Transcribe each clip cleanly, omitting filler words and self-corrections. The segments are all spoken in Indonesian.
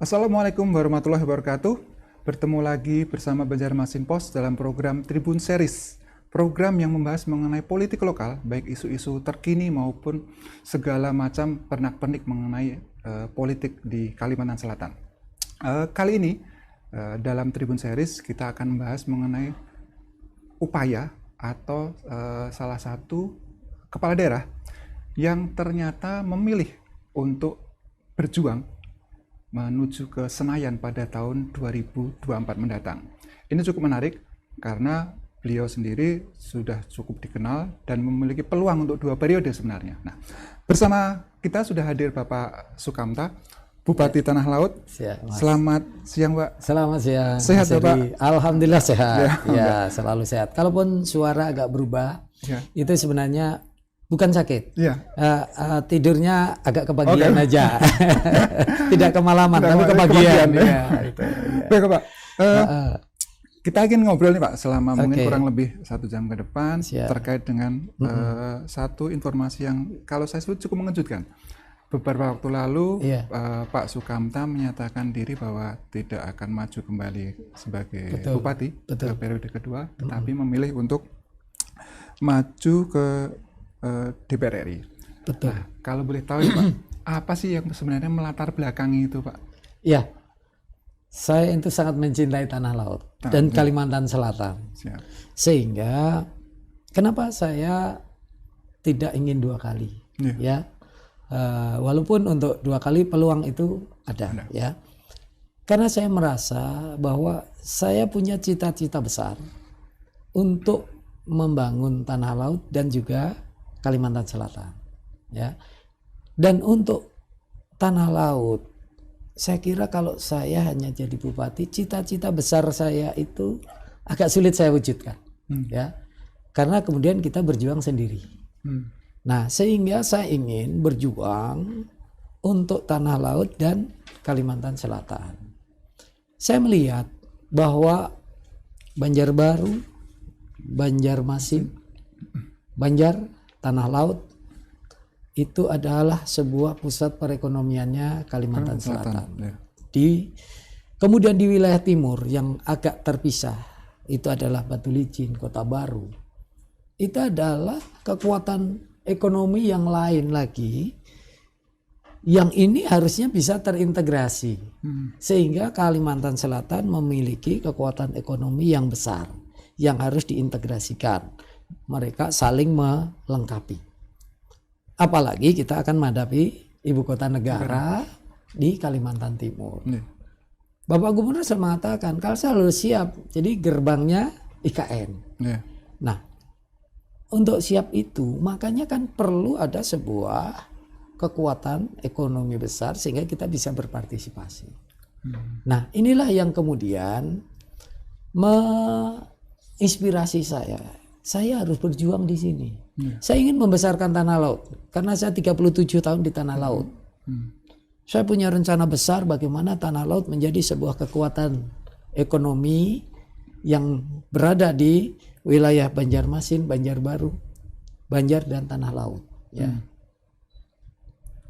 Assalamualaikum warahmatullahi wabarakatuh. Bertemu lagi bersama Banjarmasin Post dalam program Tribun Series. Program yang membahas mengenai politik lokal, baik isu-isu terkini maupun segala macam pernak-pernik mengenai politik di Kalimantan Selatan. Kali ini dalam Tribun Series kita akan membahas mengenai upaya atau salah satu kepala daerah yang ternyata memilih untuk berjuang menuju ke Senayan pada tahun 2024 mendatang. Ini cukup menarik karena beliau sendiri sudah cukup dikenal dan memiliki peluang untuk 2 periode sebenarnya. Nah, bersama kita sudah hadir Bapak Sukamta, Bupati Tanah Laut. Selamat siang, Pak. Selamat siang. Sehat, Bapak? Alhamdulillah sehat. Ya, selalu sehat. Kalaupun suara agak berubah, itu sebenarnya bukan sakit. Tidurnya agak kebagian aja. Tidak kemalaman, tapi kebagian. Baik, Pak. Kita ingin ngobrol nih, Pak, selama mungkin kurang lebih 1 jam ke depan terkait dengan satu informasi yang kalau saya sebut cukup mengejutkan. Beberapa waktu lalu Pak Sukamta menyatakan diri bahwa tidak akan maju kembali sebagai bupati ke periode kedua, tetapi memilih untuk maju ke DPR RI. Betul. Nah, kalau boleh tahu ya, Pak, apa sih yang sebenarnya melatar belakangi itu, Pak? Ya, saya itu sangat mencintai Tanah Laut dan Kalimantan Selatan. Siap. Sehingga kenapa saya tidak ingin 2 kali, ya. Walaupun untuk 2 kali peluang itu ada, ya. Karena saya merasa bahwa saya punya cita-cita besar untuk membangun Tanah Laut dan juga Kalimantan Selatan, ya. Dan untuk Tanah Laut, saya kira kalau saya hanya jadi bupati, cita-cita besar saya itu agak sulit saya wujudkan, ya. Karena kemudian kita berjuang sendiri. Nah, sehingga saya ingin berjuang untuk Tanah Laut dan Kalimantan Selatan. Saya melihat bahwa Banjarbaru, Banjarmasin, Banjar, Tanah Laut itu adalah sebuah pusat perekonomiannya Kalimantan Selatan. Kemudian di wilayah timur yang agak terpisah itu adalah Batu Licin, Kota Baru. Itu adalah kekuatan ekonomi yang lain lagi yang ini harusnya bisa terintegrasi sehingga Kalimantan Selatan memiliki kekuatan ekonomi yang besar yang harus diintegrasikan. Mereka saling melengkapi. Apalagi kita akan menghadapi ibu kota negara di Kalimantan Timur. Bapak Gubernur saya mengatakan kalau saya harus siap, jadi gerbangnya IKN. Nah, untuk siap itu makanya kan perlu ada sebuah kekuatan ekonomi besar sehingga kita bisa berpartisipasi. Nah, inilah yang kemudian menginspirasi saya. Saya harus berjuang di sini. Saya ingin membesarkan Tanah Laut karena saya 37 tahun di Tanah Laut. Saya punya rencana besar bagaimana Tanah Laut menjadi sebuah kekuatan ekonomi yang berada di wilayah Banjarmasin, Banjarbaru, Banjar dan Tanah Laut. Ya.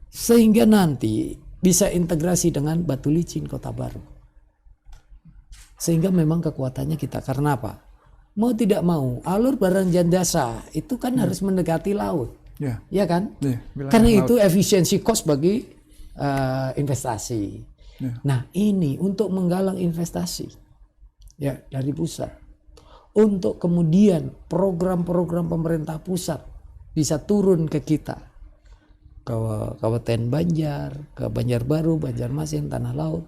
Sehingga nanti bisa integrasi dengan Batu Licin, Kota Baru. Sehingga memang kekuatannya kita. Karena apa? Mau tidak mau, alur barang dan jasa itu kan harus mendekati laut. Ya kan? Karena itu efisiensi cost bagi investasi. Nah, ini untuk menggalang investasi ya dari pusat. Untuk kemudian program-program pemerintah pusat bisa turun ke kita. Ke Kabupaten Banjar, ke Banjarbaru, Banjarmasin, Tanah Laut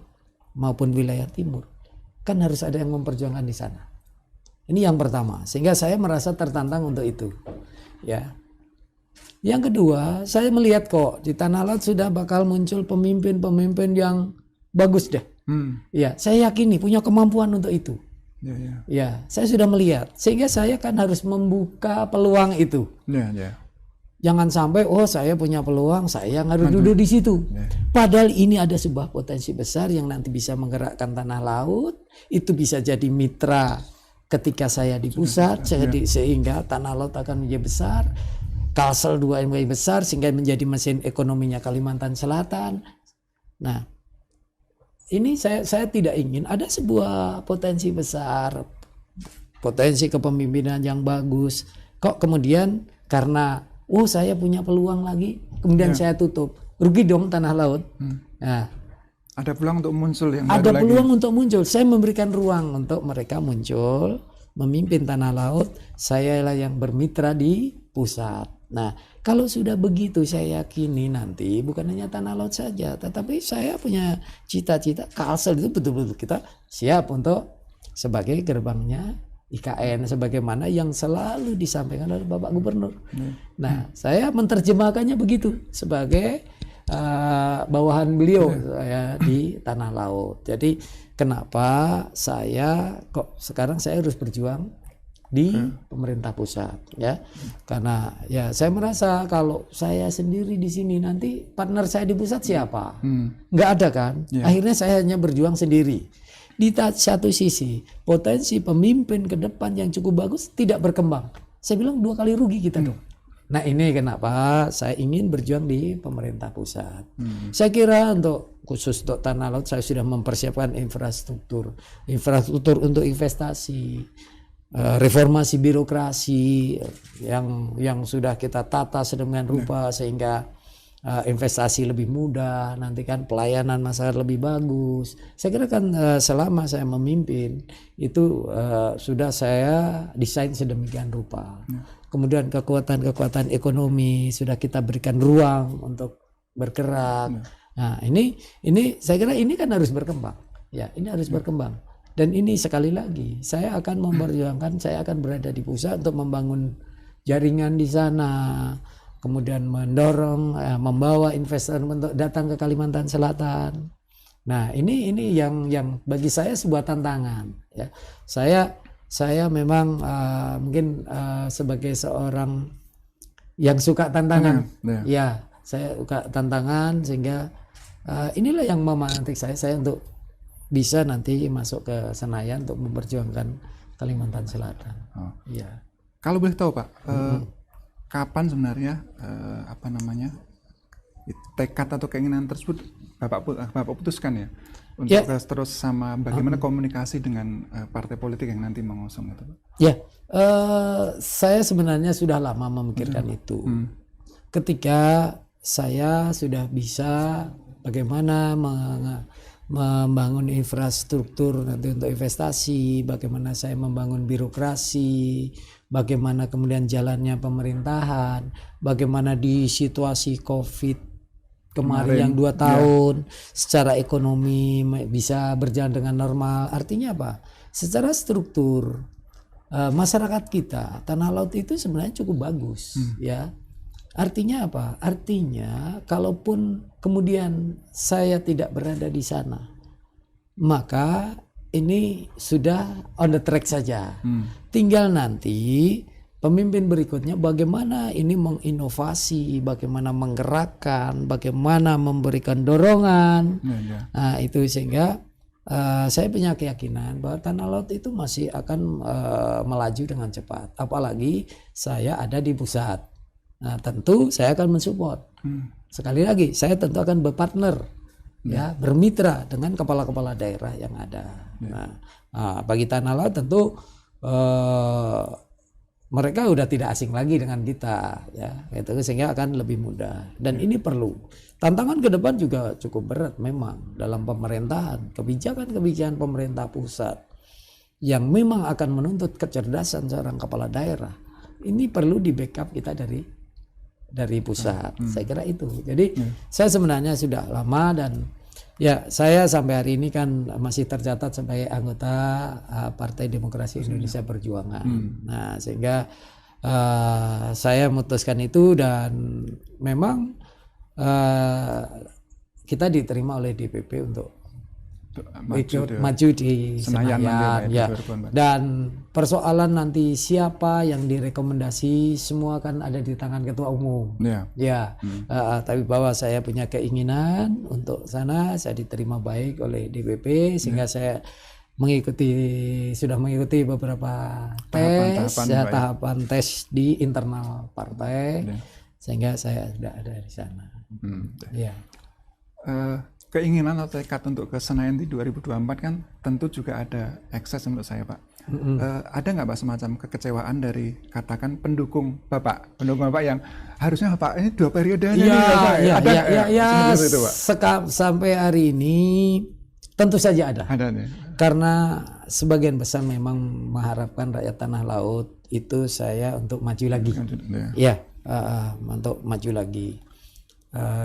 maupun wilayah timur. Kan harus ada yang memperjuangkan di sana. Ini yang pertama, sehingga saya merasa tertantang untuk itu. Ya. Yang kedua, saya melihat kok di Tanah Laut sudah bakal muncul pemimpin-pemimpin yang bagus deh. Ya, saya yakin nih punya kemampuan untuk itu. Ya, saya sudah melihat. Sehingga saya kan harus membuka peluang itu. Jangan sampai saya punya peluang, saya harus duduk di situ. Padahal ini ada sebuah potensi besar yang nanti bisa menggerakkan Tanah Laut. Itu bisa jadi mitra ketika saya di pusat, sehingga Tanah Laut akan menjadi besar. Kalsel 2 menjadi besar sehingga menjadi mesin ekonominya Kalimantan Selatan. Nah, ini saya tidak ingin ada sebuah potensi besar, potensi kepemimpinan yang bagus. Kok kemudian karena saya punya peluang lagi, kemudian saya tutup, rugi dong tanah laut. Nah, ada peluang untuk muncul yang ada baru peluang lagi. untuk muncul. Saya memberikan ruang untuk mereka muncul, memimpin tanah laut. Saya lah yang bermitra di pusat. Nah, kalau sudah begitu saya yakini nanti bukan hanya tanah laut saja, tetapi saya punya cita-cita Kalsel itu betul-betul kita siap untuk sebagai gerbangnya IKN sebagaimana yang selalu disampaikan oleh Bapak Gubernur. Nah, saya menerjemahkannya begitu sebagai bawahan beliau saya di tanah laut. Jadi kenapa saya kok sekarang saya harus berjuang di pemerintah pusat, ya? Karena ya saya merasa kalau saya sendiri di sini nanti partner saya di pusat siapa? Nggak ada kan? Akhirnya saya hanya berjuang sendiri. Di satu sisi potensi pemimpin ke depan yang cukup bagus tidak berkembang. Saya bilang 2 kali rugi kita dong. Nah, ini kenapa saya ingin berjuang di pemerintah pusat. Saya kira khusus untuk tanah laut saya sudah mempersiapkan infrastruktur untuk investasi, reformasi birokrasi yang sudah kita tata sedemikian rupa sehingga investasi lebih mudah, nanti kan pelayanan masyarakat lebih bagus. Saya kira kan selama saya memimpin itu sudah saya desain sedemikian rupa. Kemudian kekuatan ekonomi sudah kita berikan ruang untuk bergerak. Nah, ini saya kira ini kan harus berkembang. Ya, ini harus berkembang. Dan ini sekali lagi saya akan memperjuangkan, saya akan berada di pusat untuk membangun jaringan di sana, kemudian mendorong membawa investor untuk datang ke Kalimantan Selatan. Nah, ini yang bagi saya sebuah tantangan, ya. Saya memang mungkin sebagai seorang yang suka tantangan. Ya, saya suka tantangan sehingga inilah yang memantik saya untuk bisa nanti masuk ke Senayan untuk memperjuangkan Kalimantan Selatan. Iya. Kalau boleh tahu Pak, kapan sebenarnya tekad atau keinginan tersebut Bapak putuskan ya untuk terus sama bagaimana komunikasi dengan partai politik yang nanti mengusung itu Pak? Ya, saya sebenarnya sudah lama memikirkan itu. Ketika saya sudah bisa bagaimana membangun infrastruktur nanti untuk investasi, bagaimana saya membangun birokrasi, bagaimana kemudian jalannya pemerintahan, bagaimana di situasi COVID kemarin yang 2 tahun secara ekonomi bisa berjalan dengan normal. Artinya apa? Secara struktur masyarakat kita tanah laut itu sebenarnya cukup bagus, ya. Artinya apa? Artinya kalaupun kemudian saya tidak berada di sana, maka ini sudah on the track saja. Tinggal nanti pemimpin berikutnya bagaimana ini menginovasi, bagaimana menggerakkan, bagaimana memberikan dorongan. Nah, itu sehingga saya punya keyakinan bahwa tanah laut itu masih akan melaju dengan cepat. Apalagi saya ada di pusat. Nah, tentu saya akan mensupport. Sekali lagi, saya tentu akan berpartner, ya, bermitra dengan kepala-kepala daerah yang ada. Nah, bagi tanah laut tentu mereka udah tidak asing lagi dengan kita, ya, itu sehingga akan lebih mudah. Dan ini perlu. Tantangan ke depan juga cukup berat memang dalam pemerintahan, kebijakan-kebijakan pemerintah pusat yang memang akan menuntut kecerdasan seorang kepala daerah. Ini perlu di backup kita dari pusat. Saya kira itu. Jadi saya sebenarnya sudah lama dan ya saya sampai hari ini kan masih tercatat sebagai anggota Partai Demokrasi Indonesia Perjuangan. Nah, sehingga saya memutuskan itu dan memang kita diterima oleh DPP untuk maju di Senayan, ya. Dan persoalan nanti siapa yang direkomendasi semua kan ada di tangan ketua umum, ya. Tapi bahwa saya punya keinginan untuk sana, saya diterima baik oleh DPP sehingga saya sudah mengikuti beberapa tahapan tes di internal partai, sehingga saya sudah ada di sana. keinginan atau tekad untuk ke Senayan di 2024 kan tentu juga ada ekses menurut saya, Pak. Ada nggak Pak semacam kekecewaan dari katakan pendukung Bapak yang harusnya Bapak ini 2 periode nih, Pak. Ada seperti itu, Pak? Sampai hari ini tentu saja ada. Ada nih. Karena sebagian besar memang mengharapkan rakyat tanah laut itu saya untuk maju lagi. Ya, untuk maju lagi.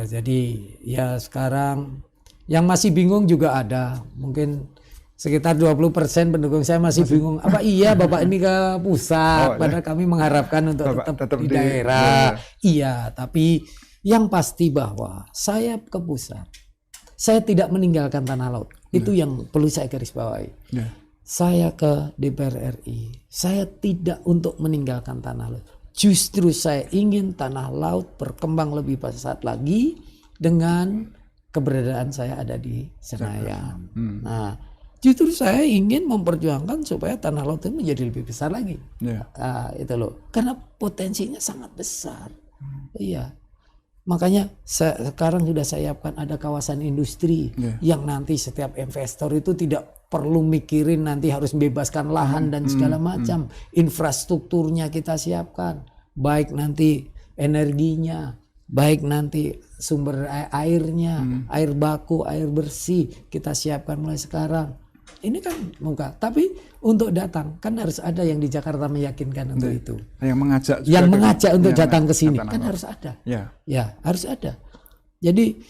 Jadi ya sekarang yang masih bingung juga ada, mungkin sekitar 20% pendukung saya masih bingung. Apa iya Bapak ini ke pusat? Padahal kami mengharapkan untuk tetap di daerah. Iya, tapi yang pasti bahwa saya ke pusat. Saya tidak meninggalkan tanah laut. Itu yang perlu saya garis bawahi. Saya ke DPR RI. Saya tidak untuk meninggalkan tanah laut. Justru saya ingin tanah laut berkembang lebih pesat lagi dengan keberadaan saya ada di Senayan. Nah, justru saya ingin memperjuangkan supaya tanah laut itu menjadi lebih besar lagi. Itu loh, karena potensinya sangat besar. Iya, makanya sekarang sudah saya siapkan ada kawasan industri yang nanti setiap investor itu tidak perlu mikirin nanti harus membebaskan lahan dan segala macam. Infrastrukturnya kita siapkan, baik nanti energinya, baik nanti sumber airnya, air baku, air bersih kita siapkan mulai sekarang. Ini kan muka, tapi untuk datang kan harus ada yang di Jakarta meyakinkan untuk itu. Yang mengajak untuk datang ke sini kan harus ada. Ya, harus ada. Jadi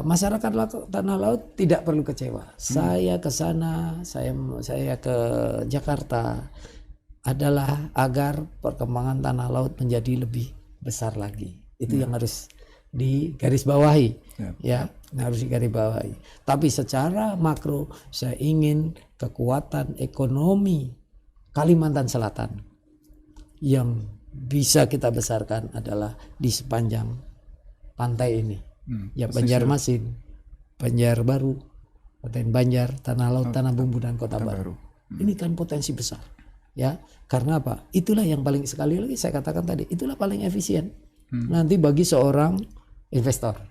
masyarakat tanah laut tidak perlu kecewa. Saya ke sana, saya ke Jakarta adalah agar perkembangan tanah laut menjadi lebih besar lagi. Itu yang harus digarisbawahi, harus digarisbawahi. Tapi secara makro saya ingin kekuatan ekonomi Kalimantan Selatan yang bisa kita besarkan adalah di sepanjang pantai ini. Banjarmasin, Banjarbaru, Kabupaten Banjar, Tanah Laut, Tanah Bumbu dan Kota Baru. Ini kan potensi besar. Ya, karena apa? Itulah yang paling, sekali lagi saya katakan tadi, itulah paling efisien. Nanti bagi seorang investor,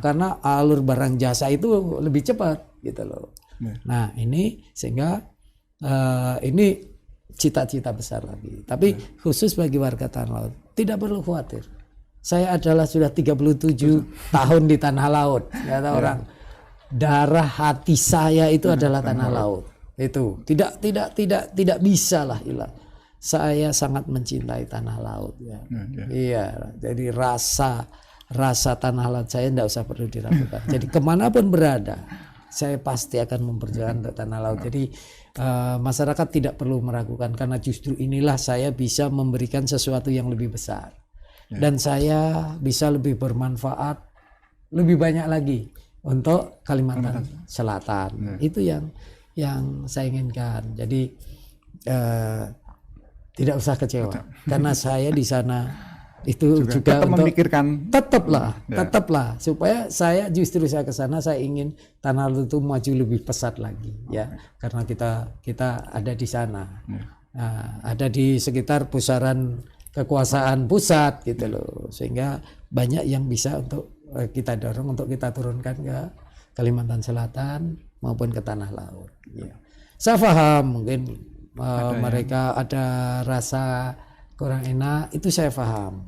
karena alur barang jasa itu lebih cepat, gitu loh. Nah, ini sehingga ini cita-cita besar lagi. Tapi khusus bagi warga tanah laut, tidak perlu khawatir. Saya adalah sudah 37 tahun di tanah laut, kata orang. Darah hati saya itu adalah tanah laut. Itu tidak bisa lah hilang. Saya sangat mencintai tanah laut. Iya, jadi rasa tanah laut saya tidak usah perlu diragukan. Jadi kemanapun berada, saya pasti akan memperjuangkan untuk tanah laut. Jadi masyarakat tidak perlu meragukan, karena justru inilah saya bisa memberikan sesuatu yang lebih besar. Dan saya bisa lebih bermanfaat lebih banyak lagi untuk Kalimantan Selatan. Itu yang saya inginkan. Jadi tidak usah kecewa, karena saya di sana itu juga tetap memikirkan, tetaplah supaya saya ke sana saya ingin tanah laut itu maju lebih pesat lagi, karena kita ada di sana, ada di sekitar pusaran kekuasaan pusat, gitu loh, sehingga banyak yang bisa untuk kita dorong untuk kita turunkan ke Kalimantan Selatan maupun ke tanah laut. Saya paham mungkin mereka ada rasa kurang enak, itu saya paham,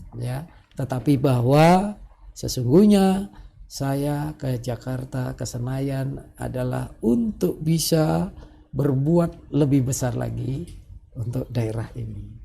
tetapi bahwa sesungguhnya saya ke Jakarta, ke Senayan adalah untuk bisa berbuat lebih besar lagi untuk daerah ini.